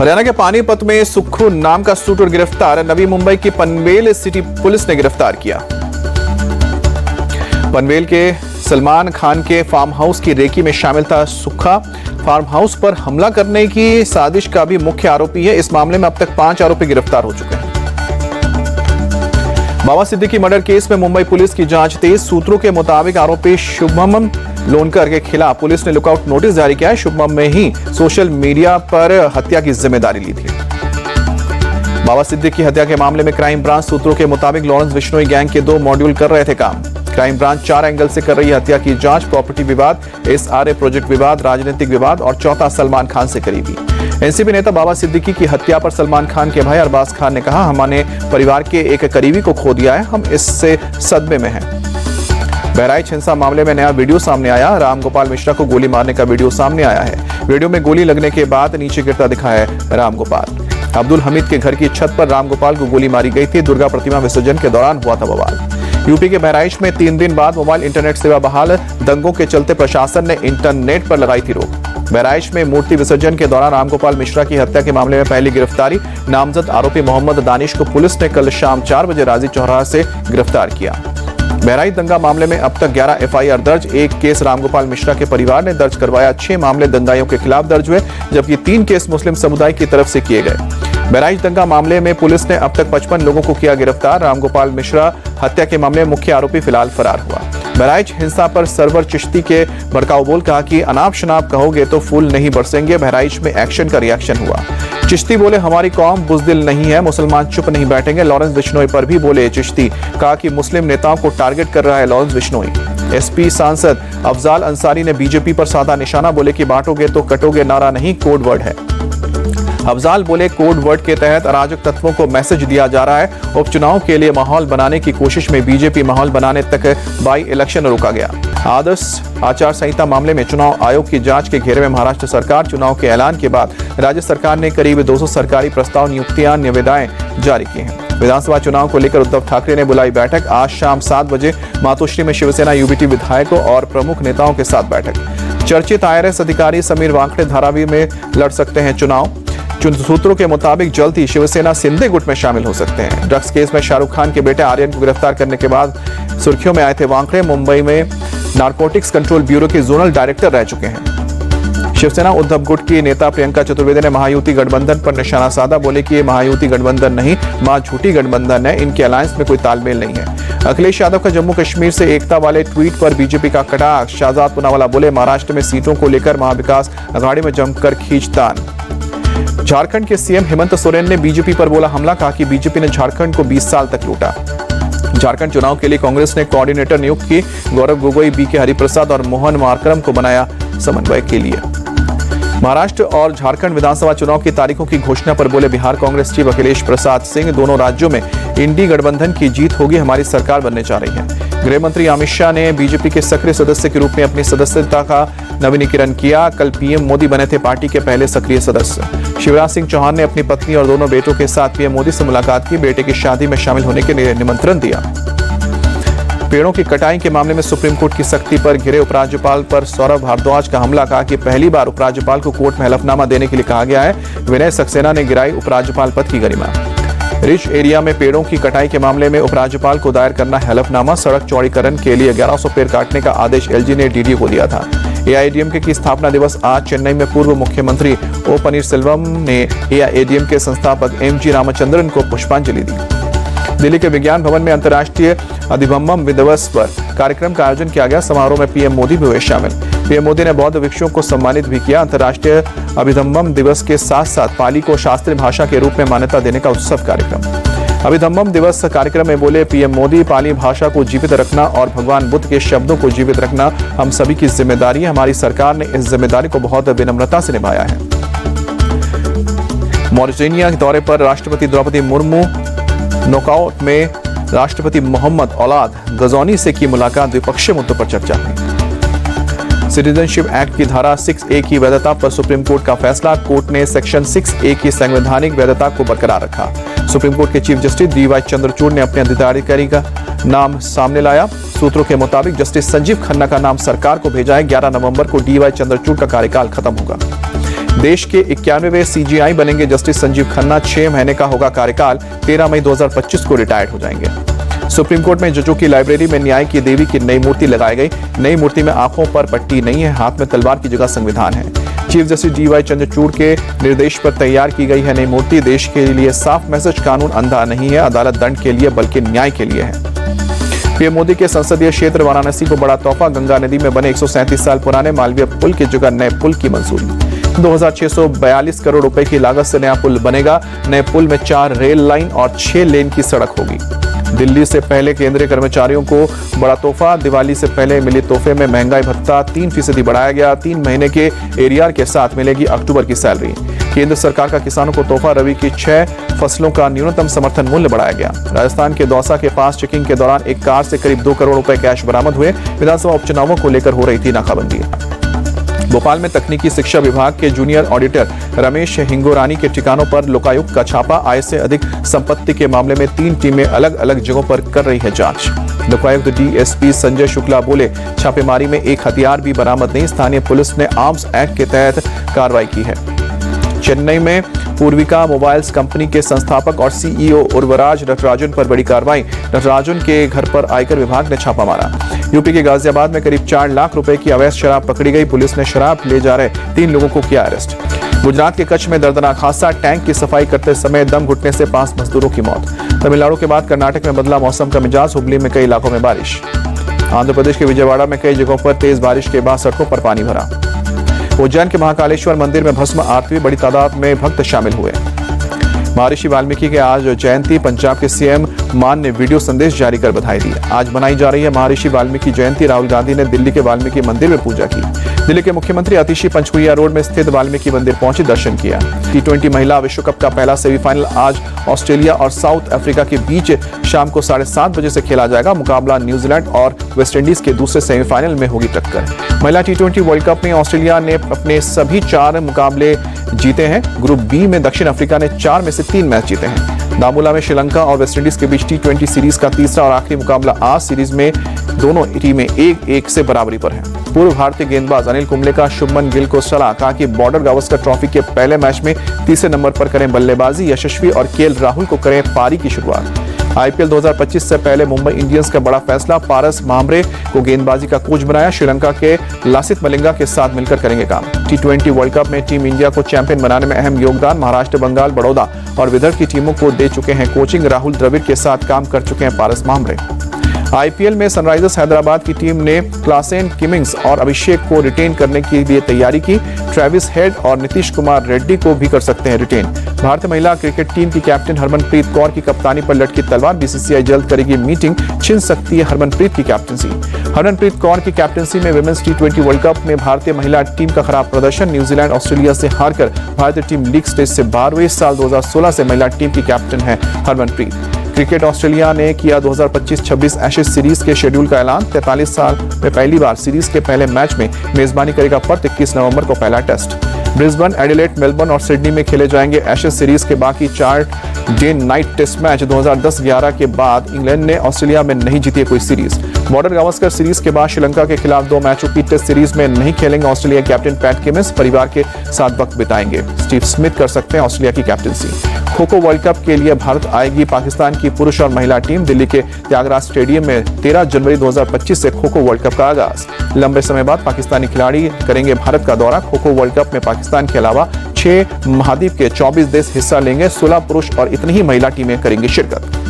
हरियाणा के पानीपत में सुक्खू नाम का शूटर गिरफ्तार। नवी मुंबई की पनवेल सिटी पुलिस ने गिरफ्तार किया। पनवेल के सलमान खान के फार्म हाउस की रेकी में शामिल था सुक्खा। फार्म हाउस पर हमला करने की साजिश का भी मुख्य आरोपी है। इस मामले में अब तक 5 आरोपी गिरफ्तार हो चुके हैं। बाबा सिद्दीकी मर्डर केस में मुंबई पुलिस की जांच तेज। सूत्रों के मुताबिक आरोपी शुभम लोनकर के खिलाफ पुलिस ने लुकआउट नोटिस जारी किया है। शुभम में ही सोशल मीडिया पर हत्या की जिम्मेदारी ली थी। बाबा सिद्दीकी की हत्या के मामले में क्राइम ब्रांच सूत्रों के मुताबिक लॉरेंस बिश्नोई गैंग के 2 मॉड्यूल कर रहे थे काम। क्राइम ब्रांच 4 एंगल से कर रही है हत्या की जांच। प्रॉपर्टी विवाद, SRA प्रोजेक्ट विवाद, राजनीतिक विवाद और चौथा सलमान खान से करीबी। एनसीपी नेता बाबा सिद्दीकी की हत्या पर सलमान खान के भाई अरबाज खान ने कहा, हमने परिवार के एक करीबी को खो दिया है, हम इससे सदमे में हैं। बहराइच हिंसा मामले में नया वीडियो सामने आया। रामगोपाल मिश्रा को गोली मारने का वीडियो सामने आया है। वीडियो में गोली लगने के बाद नीचे गिरता दिखा है रामगोपाल। अब्दुल हमीद के घर की छत पर रामगोपाल को गोली मारी गई थी। दुर्गा प्रतिमा विसर्जन के दौरान हुआ था बवाल। यूपी के बहराइच में 3 दिन बाद मोबाइल इंटरनेट सेवा बहाल। दंगों के चलते प्रशासन ने इंटरनेट पर लगाई थी रोक। बहराइच में मूर्ति विसर्जन के दौरान रामगोपाल मिश्रा की हत्या के मामले में पहली गिरफ्तारी। नामजद आरोपी मोहम्मद दानिश को पुलिस ने कल शाम 4 बजे राजी चौराहा से गिरफ्तार किया। बहराइच दंगा मामले में अब तक 11 FIR दर्ज। 1 केस रामगोपाल मिश्रा के परिवार ने दर्ज करवाया। 6 मामले दंगाइयों के खिलाफ दर्ज हुए, जबकि 3 केस मुस्लिम समुदाय की तरफ से किए गए। बहराइच दंगा मामले में पुलिस ने अब तक 55 लोगों को किया गिरफ्तार। रामगोपाल मिश्रा हत्या के मामले में मुख्य आरोपी फिलहाल फरार हुआ। बहराइच हिंसा पर सरवर चिश्ती के भड़काऊ बोल कहा कि अनाप शनाप कहोगे तो फूल नहीं बरसेंगे। बहराइच में एक्शन का रिएक्शन हुआ। चिश्ती बोले, हमारी कौम बुज़दिल नहीं है, मुसलमान चुप नहीं बैठेंगे। लॉरेंस बिश्नोई पर भी बोले चिश्ती, कहा कि मुस्लिम नेताओं को टारगेट कर रहा है लॉरेंस बिश्नोई। SP सांसद अफजाल अंसारी ने बीजेपी पर साधा निशाना, बोले कि बांटोगे तो कटोगे नारा नहीं, कोड वर्ड है। अफजाल बोले, कोड वर्ड के तहत अराजक तत्वों को मैसेज दिया जा रहा है। उपचुनाव के लिए माहौल बनाने की कोशिश में बीजेपी माहौल बनाने तक बाई इलेक्शन रोका गया। आदर्श आचार संहिता मामले में चुनाव आयोग की जांच के घेरे में महाराष्ट्र सरकार। चुनाव के ऐलान के बाद राज्य सरकार ने करीब 200 सरकारी प्रस्ताव, नियुक्तियां, निविदाएं जारी की हैं। विधानसभा चुनाव को लेकर उद्धव ठाकरे ने बुलाई बैठक। आज शाम 7 बजे मातोश्री में शिवसेना UBT विधायकों और प्रमुख नेताओं के साथ बैठक। चर्चित IRS अधिकारी समीर वांकड़े धारावी में लड़ सकते हैं चुनाव। सूत्रों के मुताबिक जल्द ही शिवसेना सिंधे गुट में शामिल हो सकते हैं। ड्रग्स केस में शाहरुख खान के बेटे आर्यन को गिरफ्तार करने के बाद सुर्खियों में आए थे वांकड़े। मुंबई में नारकोटिक्स कंट्रोल ब्यूरो के जोनल डायरेक्टर रह चुके हैं। शिवसेना उद्धव गुट की नेता प्रियंका चतुर्वेदी ने महायुति गठबंधन पर निशाना साधा, बोले कि ये महायुति गठबंधन नहीं, मां झूठी गठबंधन है, इनके अलायंस में कोई तालमेल नहीं है। अखिलेश यादव का जम्मू कश्मीर से एकता वाले ट्वीट पर बीजेपी का कटाक्ष। शाहजाद पूनावाला बोले, महाराष्ट्र में सीटों को लेकर महाविकास अघाड़ी में जमकर खींचतान। झारखंड के CM हेमंत सोरेन ने बीजेपी पर बोला हमला, कहा कि बीजेपी ने झारखंड को 20 साल तक लूटा। झारखंड चुनाव के लिए कांग्रेस ने कोऑर्डिनेटर नियुक्त की। गौरव गोगोई, BK हरिप्रसाद और मोहन मार्करम को बनाया समन्वय के लिए। महाराष्ट्र और झारखंड विधानसभा चुनाव की तारीखों की घोषणा पर बोले बिहार कांग्रेस चीफ अखिलेश प्रसाद सिंह, दोनों राज्यों में इंडी गठबंधन की जीत होगी, हमारी सरकार बनने जा रही है। गृह मंत्री अमित शाह ने बीजेपी के सक्रिय सदस्य के रूप में अपनी सदस्यता का नवीनीकरण किया। कल PM मोदी बने थे पार्टी के पहले सक्रिय सदस्य। शिवराज सिंह चौहान ने अपनी पत्नी और दोनों बेटों के साथ PM मोदी से मुलाकात की। बेटे की शादी में शामिल होने के लिए निमंत्रण दिया। पेड़ों की कटाई के मामले में सुप्रीम कोर्ट की सख्ती पर घिरे उपराज्यपाल पर सौरभ भारद्वाज का हमला, कहा कि पहली बार उपराज्यपाल को कोर्ट में हलफनामा देने के लिए कहा गया है। विनय सक्सेना ने गिराई उपराज्यपाल पद की गरिमा। रिच एरिया में पेड़ों की कटाई के मामले में उपराज्यपाल को दायर करना हलफनामा। सड़क चौड़ीकरण के लिए 1100 पेड़ काटने का आदेश LG ने DDO को दिया था। AIADMK की स्थापना दिवस आज चेन्नई में पूर्व मुख्यमंत्री O पनीरसेल्वम ने AIADMK संस्थापक MG रामचंद्रन को पुष्पांजलि दी। दिल्ली के विज्ञान भवन में अंतर्राष्ट्रीय अधिबम्बम दिवस पर कार्यक्रम का आयोजन किया गया। समारोह में PM मोदी भी हुए शामिल। PM मोदी ने बौद्ध भिक्षुओं को सम्मानित भी किया। अंतर्राष्ट्रीय अभिधम्मम दिवस के साथ साथ पाली को शास्त्रीय भाषा के रूप में मान्यता देने का उत्सव कार्यक्रम। अभिधम्मम दिवस कार्यक्रम में बोले PM मोदी, पाली भाषा को जीवित रखना और भगवान बुद्ध के शब्दों को जीवित रखना हम सभी की जिम्मेदारी है। हमारी सरकार ने इस जिम्मेदारी को बहुत विनम्रता से निभाया है। मॉरिटेनिया के दौरे पर राष्ट्रपति द्रौपदी मुर्मू नॉकआउट में राष्ट्रपति मोहम्मद औलाद गजौनी से की मुलाकात। द्विपक्षीय मुद्दों पर चर्चा हुई। सिटीजनशिप एक्ट की धारा 6A की वैधता पर सुप्रीम कोर्ट का फैसला। कोर्ट ने सेक्शन 6A की संवैधानिक वैधता को बरकरार रखा। सुप्रीम कोर्ट के चीफ जस्टिस DY चंद्रचूड़ ने अपने अधिकारी का नाम सामने लाया। सूत्रों के मुताबिक जस्टिस संजीव खन्ना का नाम सरकार को भेजा है। 11 नवंबर को DY चंद्रचूड़ का कार्यकाल खत्म होगा। देश के 91वें CGI बनेंगे जस्टिस संजीव खन्ना। 6 महीने का होगा कार्यकाल। 13 मई 2025 को रिटायर्ड हो जाएंगे। सुप्रीम कोर्ट में जजों की लाइब्रेरी में न्याय की देवी की नई मूर्ति लगाई गई। नई मूर्ति में आंखों पर पट्टी नहीं है, हाथ में तलवार की जगह संविधान है। चीफ जस्टिस DY चंद्रचूड़ के निर्देश पर तैयार की गई है नई मूर्ति। देश के लिए साफ मैसेज, कानून अंधा नहीं है, अदालत दंड के लिए बल्कि न्याय के लिए है। पीएम मोदी के संसदीय क्षेत्र वाराणसी को बड़ा तोहफा। गंगा नदी में बने 137 साल पुराने मालवीय पुल की जगह नए पुल की मंजूरी। 2642 करोड़ रुपए की लागत से नया पुल बनेगा। नए पुल में 4 रेल लाइन और 6 लेन की सड़क होगी। दिल्ली से पहले केंद्रीय कर्मचारियों को बड़ा तोहफा। दिवाली से पहले मिली तोहफे में महंगाई भत्ता 3% बढ़ाया गया। 3 महीने के एरियर के साथ मिलेगी अक्टूबर की सैलरी। केंद्र सरकार का किसानों को तोहफा। रबी की 6 फसलों का न्यूनतम समर्थन मूल्य बढ़ाया गया। राजस्थान के दौसा के पास चेकिंग के दौरान एक कार से करीब 2 करोड़ रुपए कैश बरामद हुए। विधानसभा उपचुनावों को लेकर हो रही थी नाकाबंदी। भोपाल में तकनीकी शिक्षा विभाग के जूनियर ऑडिटर रमेश हिंगोरानी के ठिकानों पर लोकायुक्त का छापा। आय से अधिक संपत्ति के मामले में 3 टीमें अलग अलग जगहों पर कर रही है जांच। लोकायुक्त DSP संजय शुक्ला बोले, छापेमारी में एक हथियार भी बरामद नहीं। स्थानीय पुलिस ने आर्म्स एक्ट के तहत कार्रवाई की है। चेन्नई में पूर्विका मोबाइल्स कंपनी के संस्थापक और CEO उर्वराज नटराजन पर बड़ी कार्रवाई। नटराजन के घर पर आयकर विभाग ने छापा मारा। यूपी के गाजियाबाद में करीब 4 लाख रुपए की अवैध शराब पकड़ी गई। पुलिस ने शराब ले जा रहे 3 लोगों को किया अरेस्ट। गुजरात के कच्छ में दर्दनाक हादसा। टैंक की सफाई करते समय दम घुटने से 5 मजदूरों की मौत। तमिलनाडु के बाद कर्नाटक में बदला मौसम का मिजाज। हुबली में कई इलाकों में बारिश। आंध्र प्रदेश के विजयवाड़ा में कई जगहों पर तेज बारिश के बाद सड़कों पर पानी भरा। उज्जैन के महाकालेश्वर मंदिर में भस्म आरती। बड़ी तादाद में भक्त शामिल हुए। महर्षि वाल्मीकि के आज जयंती। पंजाब के CM मान ने वीडियो संदेश जारी कर बधाई दी। आज मनाई जा रही है महर्षि वाल्मीकि जयंती। राहुल गांधी ने दिल्ली के वाल्मीकि मंदिर में पूजा की। दिल्ली के मुख्यमंत्री अतिशी पंचकुइया रोड में स्थित वाल्मीकि मंदिर पहुंचे, दर्शन किया। T20 महिला विश्व कप का पहला सेमीफाइनल आज ऑस्ट्रेलिया और साउथ अफ्रीका के बीच शाम को 7:30 बजे से खेला जाएगा। मुकाबला न्यूजीलैंड और वेस्टइंडीज के दूसरे सेमीफाइनल में होगी टक्कर। महिला T20 वर्ल्ड कप में ऑस्ट्रेलिया ने अपने सभी 4 मुकाबले जीते हैं। ग्रुप B में दक्षिण अफ्रीका ने 4 में से 3 मैच जीते हैं। दामुला में श्रीलंका और वेस्टइंडीज के बीच T20 सीरीज का तीसरा और आखिरी मुकाबला आज। सीरीज में दोनों टीमें 1-1 से बराबरी पर हैं। पूर्व भारतीय गेंदबाज अनिल कुंबले का शुभमन गिल को सलाह। कहा कि बॉर्डर गावस्कर ट्रॉफी के पहले मैच में तीसरे नंबर पर करें बल्लेबाजी। यशस्वी और KL राहुल को करें पारी की शुरुआत। IPL 2025 से पहले मुंबई इंडियंस का बड़ा फैसला। पारस मामरे को गेंदबाजी का कोच बनाया। श्रीलंका के लासित मलिंगा के साथ मिलकर करेंगे काम। T20 वर्ल्ड कप में टीम इंडिया को चैंपियन बनाने में अहम योगदान। महाराष्ट्र, बंगाल, बड़ौदा और विदर्भ की टीमों को दे चुके हैं कोचिंग। राहुल द्रविड़ के साथ काम कर चुके हैं पारस मामरे। IPL में सनराइजर्स हैदराबाद की टीम ने क्लासेन किमिंग्स और अभिषेक को रिटेन करने के लिए तैयारी की। ट्रेविस हेड और नीतीश कुमार रेड्डी को भी कर सकते हैं रिटेन। भारतीय महिला क्रिकेट टीम की कैप्टन हरमनप्रीत कौर की कप्तानी पर लटकी तलवार। BCCI जल्द करेगी मीटिंग, छीन सकती है हरमनप्रीत की कैप्टनसी। हरमनप्रीत कौर की कैप्टनसी में विमेंस T20 वर्ल्ड कप में भारतीय महिला टीम का खराब प्रदर्शन। न्यूजीलैंड ऑस्ट्रेलिया से हारकर भारतीय टीम लीग स्टेज से बाहर हुई। साल 2016 से महिला टीम की कैप्टन है हरमनप्रीत। क्रिकेट ऑस्ट्रेलिया ने किया 2025-26 एशेज सीरीज के शेड्यूल का ऐलान। 43 साल में पहली बार सीरीज के पहले मैच में मेजबानी करेगा पर्थ। 21 नवंबर को पहला टेस्ट। ब्रिस्बेन, एडिलेड, मेलबर्न और सिडनी में खेले जाएंगे एशेज सीरीज के बाकी 4 डे नाइट टेस्ट मैच। 2010-11 के बाद इंग्लैंड ने ऑस्ट्रेलिया में नहीं जीती कोई सीरीज। बॉर्डर गावस्कर सीरीज के बाद श्रीलंका के खिलाफ 2 मैचों की टेस्ट सीरीज में नहीं खेलेंगे ऑस्ट्रेलिया कैप्टन पैट कमिंस। परिवार के साथ वक्त बिताएंगे। स्टीव स्मिथ कर सकते हैं ऑस्ट्रेलिया की कैप्टनसी। खो-खो वर्ल्ड कप के लिए भारत आएगी पाकिस्तान की पुरुष और महिला टीम। दिल्ली के त्यागराज स्टेडियम में 13 जनवरी 2025 से खो-खो वर्ल्ड कप का आगाज। लंबे समय बाद पाकिस्तानी खिलाड़ी करेंगे भारत का दौरा। खो-खो वर्ल्ड कप में पाकिस्तान के अलावा 6 महाद्वीप के 24 देश हिस्सा लेंगे। 16 पुरुष और इतनी ही महिला टीमें करेंगी शिरकत।